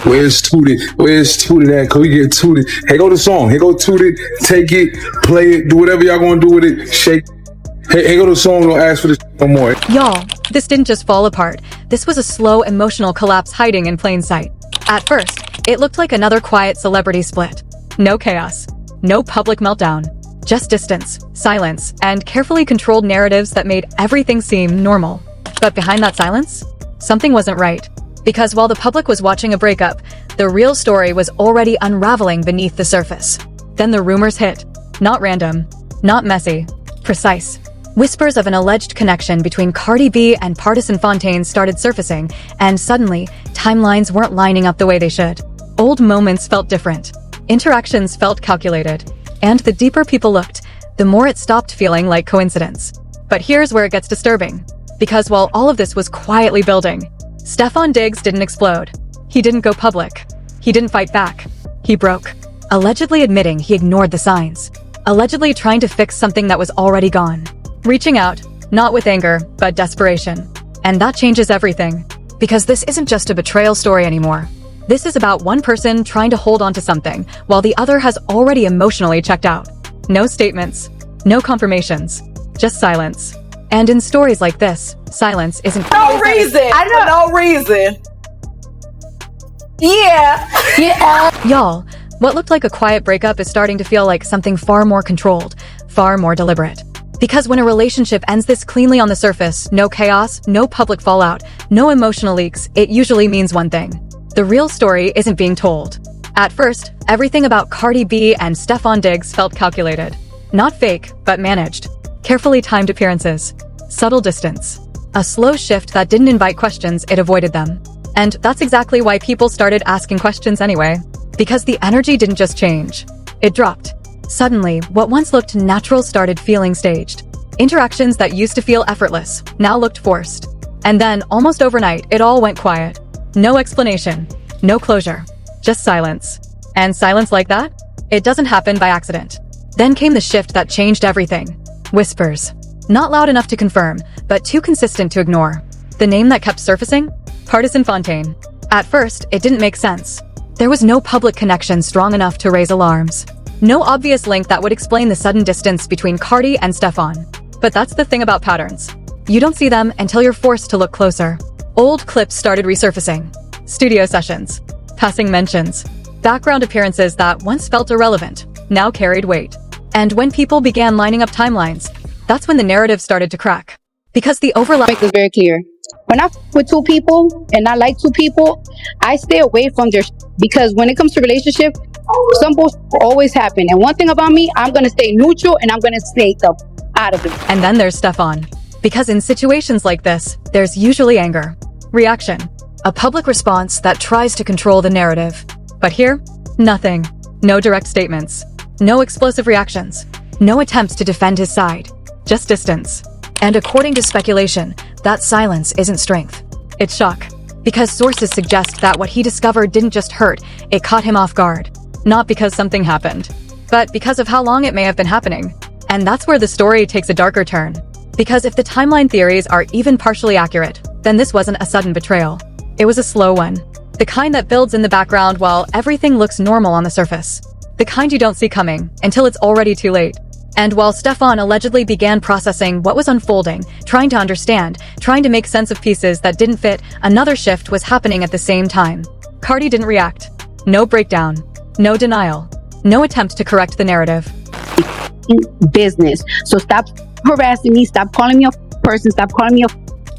Where's Tooted? Where's Tooted at? Can we get Tooted? Hey, go to the song. Hey, go Tooted. Take it, play it, do whatever y'all gonna do with it. Shake. Hey, go to the song. Don't ask for this no more. Y'all, this didn't just fall apart. This was a slow emotional collapse hiding in plain sight. At first, it looked like another quiet celebrity split. No chaos, no public meltdown, just distance, silence, and carefully controlled narratives that made everything seem normal. But behind that silence, something wasn't right. Because while the public was watching a breakup, the real story was already unraveling beneath the surface. Then the rumors hit. Not random, not messy, precise. Whispers of an alleged connection between Cardi B and Pardison Fontaine started surfacing, and suddenly, timelines weren't lining up the way they should. Old moments felt different. Interactions felt calculated. And the deeper people looked, the more it stopped feeling like coincidence. But here's where it gets disturbing. Because while all of this was quietly building, Stefon didn't explode. He didn't go public. He didn't fight back. He broke, allegedly admitting he ignored the signs. Allegedly trying to fix something that was already gone. Reaching out, not with anger, but desperation. And that changes everything. Because this isn't just a betrayal story anymore. This is about one person trying to hold on to something, while the other has already emotionally checked out. No statements, no confirmations, just silence. And in stories like this, silence isn't— No reason! I know. For no reason. Yeah. Y'all, what looked like a quiet breakup is starting to feel like something far more controlled, far more deliberate. Because when a relationship ends this cleanly on the surface, no chaos, no public fallout, no emotional leaks, it usually means one thing. The real story isn't being told. At first, everything about Cardi B and Stefon felt calculated. Not fake, but managed. Carefully timed appearances. Subtle distance. A slow shift that didn't invite questions, it avoided them. And that's exactly why people started asking questions anyway. Because the energy didn't just change. It dropped. Suddenly, what once looked natural started feeling staged. Interactions that used to feel effortless now looked forced. And then, almost overnight, it all went quiet. No explanation. No closure. Just silence. And silence like that? It doesn't happen by accident. Then came the shift that changed everything. Whispers. Not loud enough to confirm, but too consistent to ignore. The name that kept surfacing? Pardison Fontaine. At first, it didn't make sense. There was no public connection strong enough to raise alarms. No obvious link that would explain the sudden distance between Cardi and Stefon. But that's the thing about patterns. You don't see them until you're forced to look closer. Old clips started resurfacing. Studio sessions. Passing mentions. Background appearances that once felt irrelevant, now carried weight. And when people began lining up timelines, that's when the narrative started to crack. Because the overlap— Make this very clear. When I with two people and I like two people, I stay away from their because when it comes to relationship, some bullshit will always happen. And one thing about me, I'm gonna stay neutral and I'm gonna stay out of it. And then there's Stefon. Because in situations like this, there's usually anger, reaction, a public response that tries to control the narrative. But here, nothing. No direct statements. No explosive reactions. No attempts to defend his side. Just distance. And according to speculation, that silence isn't strength. It's shock. Because sources suggest that what he discovered didn't just hurt, it caught him off guard. Not because something happened, but because of how long it may have been happening. And that's where the story takes a darker turn. Because if the timeline theories are even partially accurate, then this wasn't a sudden betrayal. It was a slow one. The kind that builds in the background while everything looks normal on the surface. The kind you don't see coming until it's already too late. And while Stefon allegedly began processing what was unfolding, trying to understand, trying to make sense of pieces that didn't fit, another shift was happening at the same time. Cardi didn't react. No breakdown. No denial. No attempt to correct the narrative. Business. So stop harassing me. Stop calling me a person. Stop calling me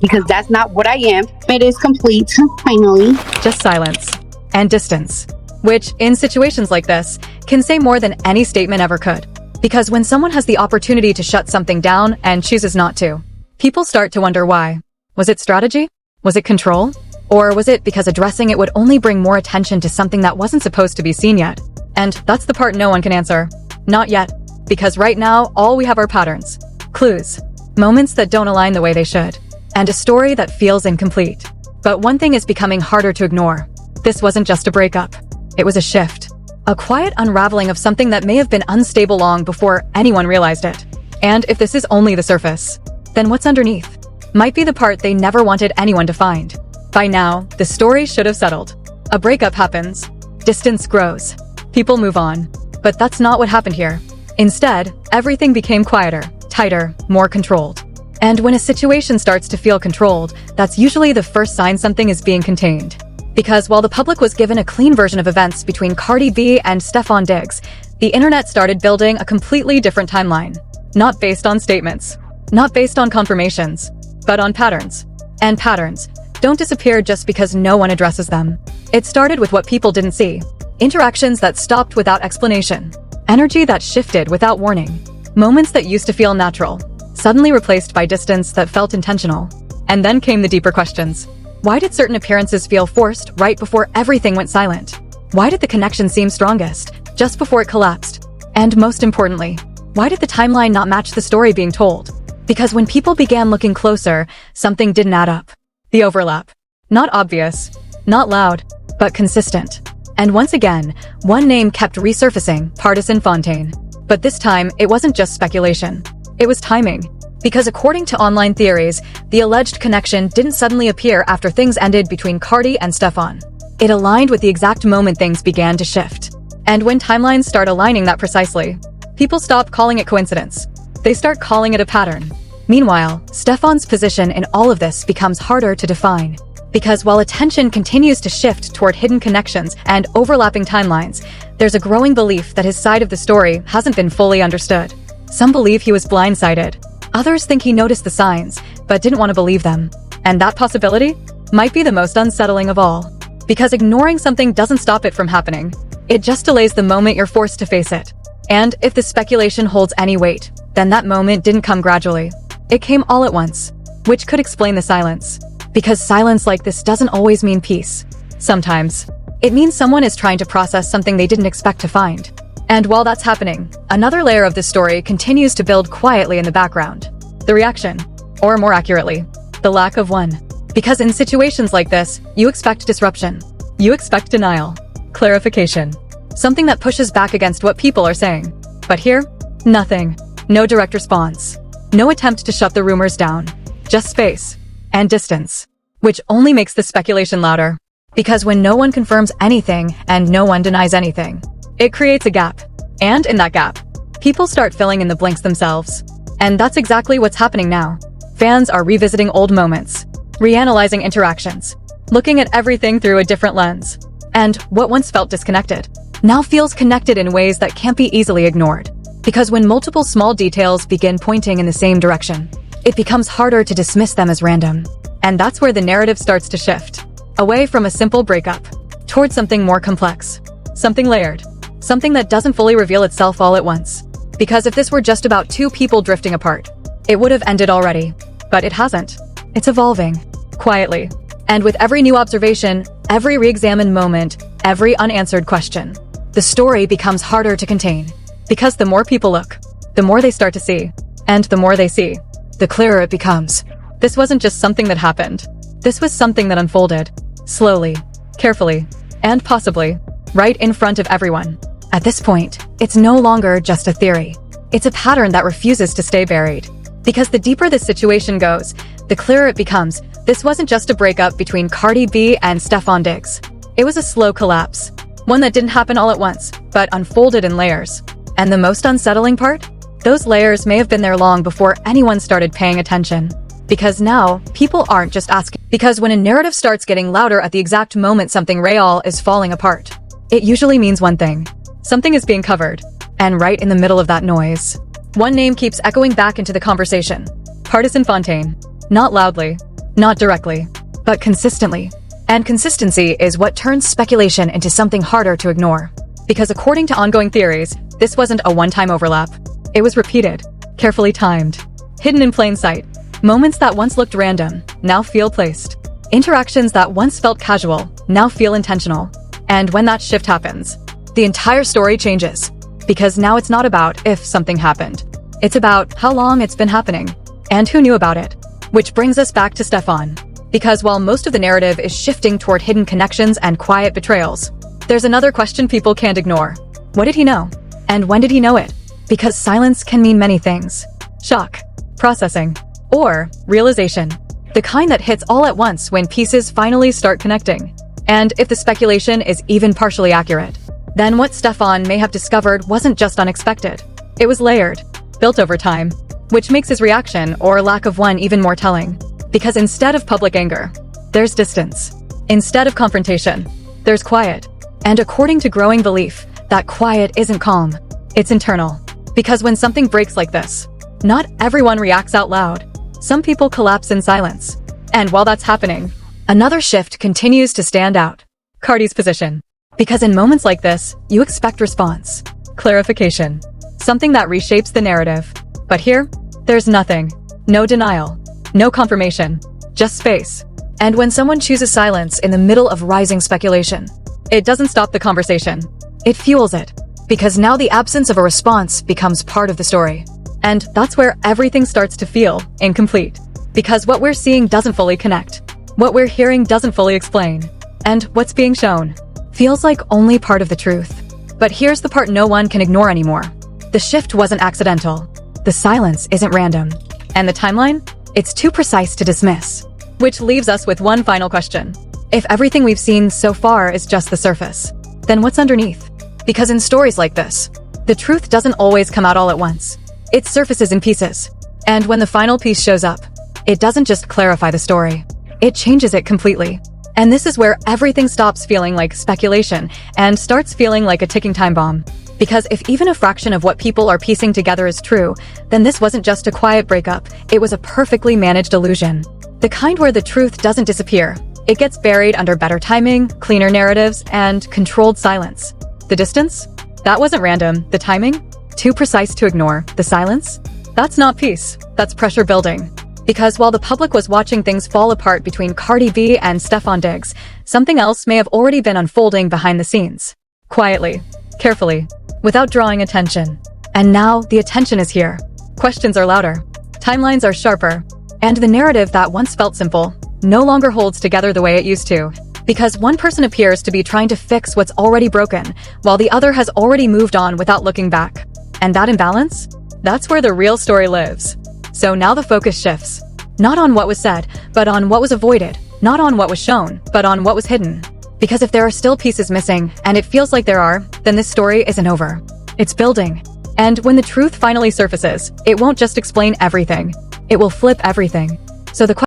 because that's not what I am. It is complete, finally. Just silence. And distance. Which, in situations like this, can say more than any statement ever could. Because when someone has the opportunity to shut something down and chooses not to, people start to wonder why. Was it strategy? Was it control? Or was it because addressing it would only bring more attention to something that wasn't supposed to be seen yet? And that's the part no one can answer. Not yet. Because right now, all we have are patterns. Clues. Moments that don't align the way they should. And a story that feels incomplete. But one thing is becoming harder to ignore. This wasn't just a breakup. It was a shift. A quiet unraveling of something that may have been unstable long before anyone realized it. And if this is only the surface, then what's underneath might be the part they never wanted anyone to find. By now, the story should have settled. A breakup happens. Distance grows. People move on. But that's not what happened here. Instead, everything became quieter, tighter, more controlled. And when a situation starts to feel controlled, that's usually the first sign something is being contained. Because while the public was given a clean version of events between Cardi B and Stefon BEGS, the internet started building a completely different timeline. Not based on statements. Not based on confirmations. But on patterns. And patterns don't disappear just because no one addresses them. It started with what people didn't see. Interactions that stopped without explanation. Energy that shifted without warning. Moments that used to feel natural, suddenly replaced by distance that felt intentional. And then came the deeper questions. Why did certain appearances feel forced right before everything went silent? Why did the connection seem strongest just before it collapsed? And most importantly, why did the timeline not match the story being told? Because when people began looking closer, something didn't add up. The overlap. Not obvious, not loud, but consistent. And once again, one name kept resurfacing, Pardison Fontaine. But this time, it wasn't just speculation. It was timing. Because according to online theories, the alleged connection didn't suddenly appear after things ended between Cardi and Stefon. It aligned with the exact moment things began to shift. And when timelines start aligning that precisely, people stop calling it coincidence. They start calling it a pattern. Meanwhile, Stefon's position in all of this becomes harder to define. Because while attention continues to shift toward hidden connections and overlapping timelines, there's a growing belief that his side of the story hasn't been fully understood. Some believe he was blindsided. Others think he noticed the signs, but didn't want to believe them. And that possibility might be the most unsettling of all. Because ignoring something doesn't stop it from happening. It just delays the moment you're forced to face it. And if the speculation holds any weight, then that moment didn't come gradually. It came all at once, which could explain the silence. Because silence like this doesn't always mean peace. Sometimes, it means someone is trying to process something they didn't expect to find. And while that's happening, another layer of the story continues to build quietly in the background. The reaction, or more accurately, the lack of one. Because in situations like this, you expect disruption. You expect denial, clarification, something that pushes back against what people are saying. But here, nothing. No direct response. No attempt to shut the rumors down. Just space. And distance. Which only makes the speculation louder. Because when no one confirms anything and no one denies anything, it creates a gap. And in that gap, people start filling in the blanks themselves. And that's exactly what's happening now. Fans are revisiting old moments, reanalyzing interactions, looking at everything through a different lens. And what once felt disconnected now feels connected in ways that can't be easily ignored. Because when multiple small details begin pointing in the same direction, it becomes harder to dismiss them as random. And that's where the narrative starts to shift. Away from a simple breakup, towards something more complex. Something layered. Something that doesn't fully reveal itself all at once. Because if this were just about two people drifting apart, it would have ended already. But it hasn't. It's evolving. Quietly. And with every new observation, every re-examined moment, every unanswered question, the story becomes harder to contain. Because the more people look, the more they start to see. And the more they see, the clearer it becomes. This wasn't just something that happened. This was something that unfolded. Slowly, carefully, and possibly, right in front of everyone. At this point, it's no longer just a theory. It's a pattern that refuses to stay buried. Because the deeper this situation goes, the clearer it becomes. This wasn't just a breakup between Cardi B and Stefon BEGS. It was a slow collapse. One that didn't happen all at once, but unfolded in layers. And the most unsettling part? Those layers may have been there long before anyone started paying attention. Because now, people aren't just asking. Because when a narrative starts getting louder at the exact moment something real is falling apart, it usually means one thing. Something is being covered. And right in the middle of that noise, one name keeps echoing back into the conversation. Pardison Fontaine. Not loudly, not directly, but consistently. And consistency is what turns speculation into something harder to ignore. Because according to ongoing theories, this wasn't a one-time overlap. It was repeated, carefully timed, hidden in plain sight. Moments that once looked random, now feel placed. Interactions that once felt casual, now feel intentional. And when that shift happens, the entire story changes. Because now it's not about if something happened. It's about how long it's been happening, and who knew about it. Which brings us back to Stefon. Because while most of the narrative is shifting toward hidden connections and quiet betrayals, there's another question people can't ignore. What did he know? And when did he know it? Because silence can mean many things. Shock, processing, or realization. The kind that hits all at once when pieces finally start connecting. And if the speculation is even partially accurate, then what Stefon may have discovered wasn't just unexpected. It was layered, built over time, which makes his reaction or lack of one even more telling. Because instead of public anger, there's distance. Instead of confrontation, there's quiet. And according to growing belief, that quiet isn't calm, it's internal. Because when something breaks like this, not everyone reacts out loud. Some people collapse in silence. And while that's happening, another shift continues to stand out. Cardi's position. Because in moments like this, you expect response, clarification, something that reshapes the narrative. But here, there's nothing. No denial. No confirmation. Just space. And when someone chooses silence in the middle of rising speculation, it doesn't stop the conversation. It fuels it. Because now the absence of a response becomes part of the story. And that's where everything starts to feel incomplete. Because what we're seeing doesn't fully connect. What we're hearing doesn't fully explain. And what's being shown feels like only part of the truth. But here's the part no one can ignore anymore. The shift wasn't accidental. The silence isn't random. And the timeline? It's too precise to dismiss. Which leaves us with one final question. If everything we've seen so far is just the surface, then what's underneath? Because in stories like this, the truth doesn't always come out all at once. It surfaces in pieces. And when the final piece shows up, it doesn't just clarify the story. It changes it completely. And this is where everything stops feeling like speculation and starts feeling like a ticking time bomb. Because if even a fraction of what people are piecing together is true, then this wasn't just a quiet breakup, it was a perfectly managed illusion. The kind where the truth doesn't disappear. It gets buried under better timing, cleaner narratives, and controlled silence. The distance? That wasn't random. The timing? Too precise to ignore. The silence? That's not peace. That's pressure building. Because while the public was watching things fall apart between Cardi B and Stefon BEGS, something else may have already been unfolding behind the scenes. Quietly, carefully, without drawing attention. And now the attention is here. Questions are louder. Timelines are sharper. And the narrative that once felt simple no longer holds together the way it used to. Because one person appears to be trying to fix what's already broken, while the other has already moved on without looking back. And that imbalance? That's where the real story lives. So now the focus shifts. Not on what was said, but on what was avoided. Not on what was shown, but on what was hidden. Because if there are still pieces missing, and it feels like there are, then this story isn't over. It's building. And when the truth finally surfaces, it won't just explain everything. It will flip everything. So the